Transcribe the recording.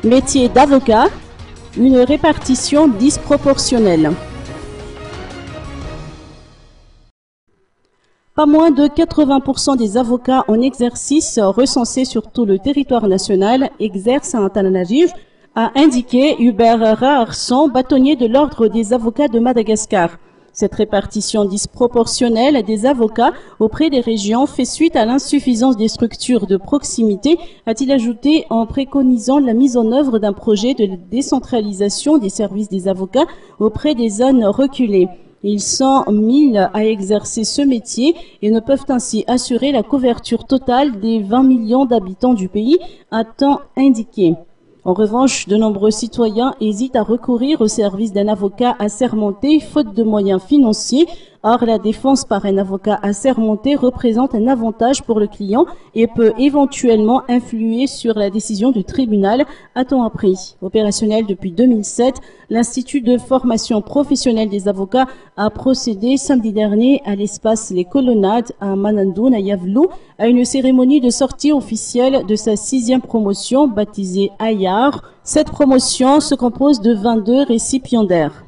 Métier d'avocat, une répartition disproportionnelle. Pas moins de 80% des avocats en exercice recensés sur tout le territoire national exercent à Antananarivo, a indiqué Hubert Raarson, bâtonnier de l'Ordre des avocats de Madagascar. Cette répartition disproportionnelle des avocats auprès des régions fait suite à l'insuffisance des structures de proximité, a-t-il ajouté en préconisant la mise en œuvre d'un projet de décentralisation des services des avocats auprès des zones reculées. Ils sont 1000 à exercer ce métier et ne peuvent ainsi assurer la couverture totale des 20 millions d'habitants du pays, a-t-on indiqué. En revanche, de nombreux citoyens hésitent à recourir au service d'un avocat assermenté faute de moyens financiers. Or, la défense par un avocat assermenté représente un avantage pour le client et peut éventuellement influer sur la décision du tribunal, a-t-on appris. Opérationnel depuis 2007, l'Institut de formation professionnelle des avocats a procédé samedi dernier à l'espace Les Colonnades à Manandoun, à Yavlou, à une cérémonie de sortie officielle de sa 6e promotion baptisée Ayar. Cette promotion se compose de 22 récipiendaires.